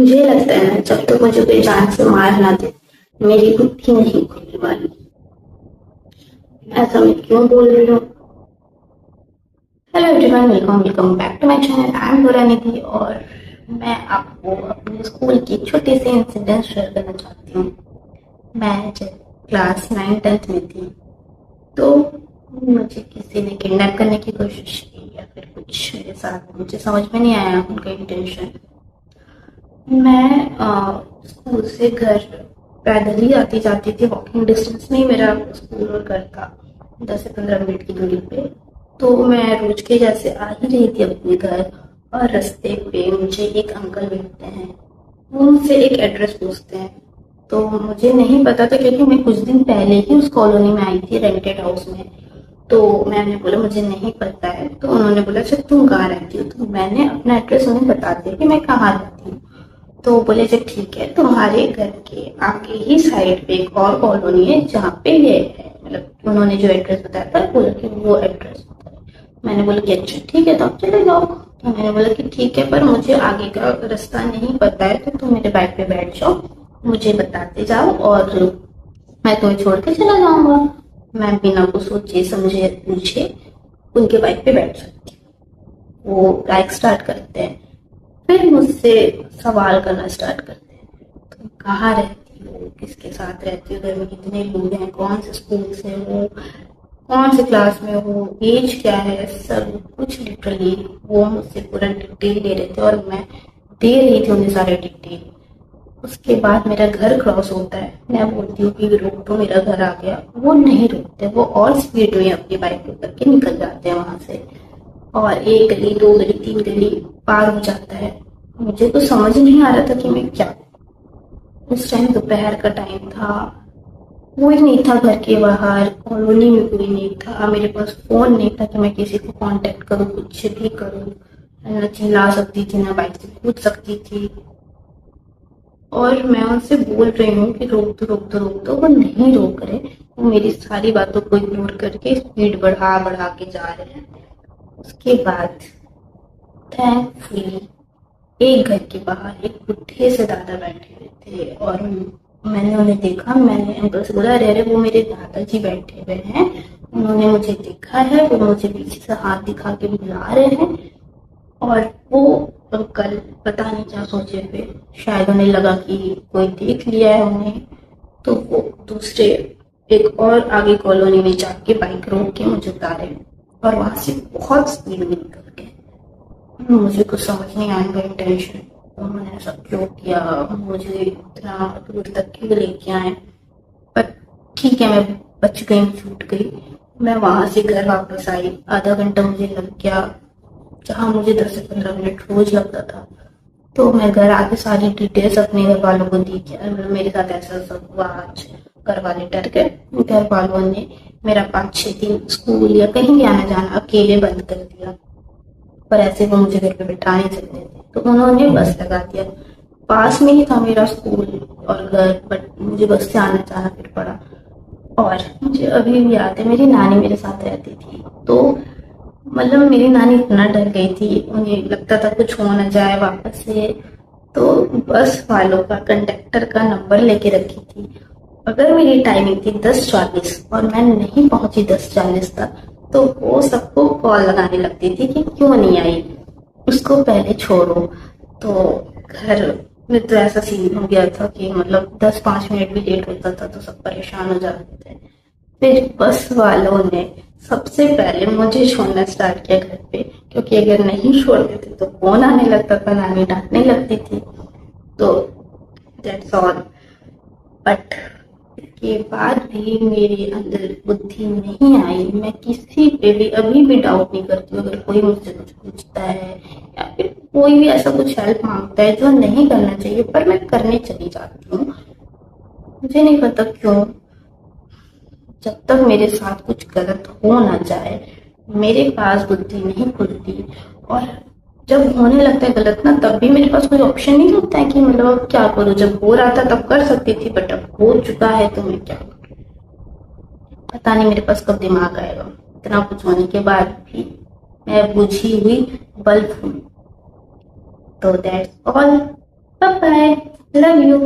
मुझे लगता है ना, जब तक मुझे कोई जान से मार ना दे मेरी बुद्धि नहीं खुलने वाली। ऐसा मैं क्यों बोल रही हूँ? Hello everyone, welcome welcome back to my channel. I am Dora Nidhi और मैं आपको अपने स्कूल की छोटी सी इंसिडेंट शेयर करना चाहती हूँ। मैं जब क्लास 9th-10th में थी तो मुझे किसी ने किडनैप करने की कोशिश की या फिर कुछ मेरे साथ, मुझे समझ में नहीं आया उनका इंटेंशन। मैं स्कूल से घर पैदल ही आती जाती थी, वॉकिंग डिस्टेंस में ही मेरा स्कूल और घर था, 10 से 15 मिनट की दूरी पे। तो मैं रोज के जैसे आ ही रही थी अपने घर, और रास्ते पे मुझे एक अंकल मिलते हैं। वो मुझसे एक एड्रेस पूछते हैं, तो मुझे नहीं पता था क्योंकि मैं कुछ दिन पहले ही उस कॉलोनी में आई थी रेंटेड हाउस में। तो मैंने बोला मुझे नहीं पता है, तो उन्होंने बोला अच्छा तुम कहाँ रहती हो? तो मैंने अपना एड्रेस उन्हें बता दिया कि मैं कहाँ रहती हूँ। तो बोले जब ठीक है, तुम्हारे घर के आगे ही साइड पे एक और कॉलोनी है जहाँ पे ये है, मतलब उन्होंने जो एड्रेस बताया था बोला कि वो एड्रेस। मैंने बोला कि अच्छा ठीक है तो आप चले जाओ। तो मैंने बोला कि ठीक है, पर मुझे आगे का रास्ता नहीं पता है, तो तुम मेरे बाइक पे बैठ जाओ, मुझे बताते जाओ और मैं तुम्हें छोड़ के चला जाऊंगा। मैं बिना कुछ सोचे समझे पूछे उनके बाइक पे बैठ जाती हूँ। वो बाइक स्टार्ट करते हैं, फिर मुझसे सवाल करना स्टार्ट करते हैं, तुम कहाँ रहती हो, किसके साथ रहती हो, घर में कितने लोग हैं, कौन से स्कूल से हो, कौन से क्लास में हो, एज क्या है, सब कुछ लिटरली वो मुझसे पूरा डिटेल ले रहे थे और मैं दे रही थी उन्हें सारे डिटेल। उसके बाद मेरा घर क्रॉस होता है, मैं बोलती हूँ कि रोक दो मेरा घर आ गया, वो नहीं रोकते, वो और स्पीड में अपनी बाइक पे करके निकल जाते हैं वहां से। और एक गली, दो गली, तीन गली पार हो जाता है। मुझे तो समझ नहीं आ रहा था कि मैं क्या करूं। उस टाइम दोपहर का टाइम था, कोई नहीं था घर के बाहर, कॉलोनी में कोई नहीं था, मेरे पास फोन नहीं था कि मैं किसी को कांटेक्ट करूं, कुछ भी करूं। मैं न चिल्ला सकती थी, ना बाइक से कूद सकती थी। और मैं उनसे बोल रही हूँ कि रोक दो रोक दो रोक दो, वो नहीं रोक रहे। वो मेरी सारी बातों को इग्नोर करके स्पीड बढ़ा बढ़ा के जा रहे हैं। उसके बाद थैंकफुली एक घर के बाहर एक बुढ़े से दादा बैठे हुए थे और मैंने उन्हें देखा। मैंने अंकल से बोला अरे अरे वो मेरे दादाजी बैठे हुए हैं। उन्होंने मुझे देखा है, वो मुझे पीछे से हाथ दिखा के बुला रहे हैं। और वो अंकल पता नहीं क्या सोचे थे, शायद उन्हें लगा कि कोई देख लिया है उन्हें। तो वो दूसरे एक और आगे कॉलोनी में जाके बाइक रोक के मुझे उतारे और वहां से बहुत स्पीड में निकल गए। मुझे कुछ समझ नहीं आया उनका इंटेंशन, उन्होंने ऐसा क्यों किया, मुझे इतना दूर तक क्यों लेके आए। पर ठीक है, मैं बच गई, छूट गई। मैं वहां से घर वापस आई, आधा घंटा मुझे लग गया, जहाँ मुझे 10 से 15 मिनट रोज लगता था। तो मैं घर आके सारी डिटेल्स अपने घर वालों को दी कि मेरे साथ ऐसा सब हुआ आज। घर वाले डर गए, घर वालों ने मेरा 5-6 दिन स्कूल या कहीं भी आना जाना अकेले बंद कर दिया। पर ऐसे वो मुझे घर पे बिठा नहीं सकते थे, तो उन्होंने बस लगा दिया। पास में ही था मेरा स्कूल और घर, बट मुझे बस से आना जाना फिर पड़ा। और मुझे अभी भी याद है, मेरी नानी मेरे साथ रहती थी, तो मतलब मेरी नानी इतना डर गई थी, उन्हें लगता था कुछ हो ना जाए वापस से। तो बस वालों का, कंडक्टर का नंबर लेके रखी थी। अगर मेरी टाइमिंग थी 10:40 और मैं नहीं पहुंची 10:40 तक, तो वो सबको कॉल लगाने लगती थी कि क्यों नहीं आई, उसको पहले छोड़ो। तो घर में तो ऐसा सीन हो गया था कि मतलब 10-5 मिनट भी लेट होता था तो सब परेशान हो जाते थे। फिर बस वालों ने सबसे पहले मुझे छोड़ना स्टार्ट किया घर पे, क्योंकि अगर नहीं छोड़ते थे तो फोन आने लगता था, नानी डांटने लगती थी। तो दैट्स ऑल। बट के बाद भी मेरे अंदर बुद्धि नहीं आई, मैं किसी पे भी अभी भी डाउट नहीं करती हूँ। अगर कोई मुझसे कुछ पूछता है या फिर कोई भी ऐसा कुछ हेल्प मांगता है जो नहीं करना चाहिए पर मैं करने चली जाती हूँ। मुझे नहीं पता क्यों, जब तक मेरे साथ कुछ गलत हो ना जाए मेरे पास बुद्धि नहीं खुलती। और जब होने लगता है गलत ना, तब भी मेरे पास कोई ऑप्शन नहीं होता है कि मतलब अब क्या करूं। जब हो रहा था तब कर सकती थी, बट अब हो चुका है तो मैं क्या करूं? पता नहीं मेरे पास कब दिमाग आएगा। इतना कुछ होने के बाद भी मैं बुझी हुई बल्ब हूँ। तो that's all. Bye bye, love you.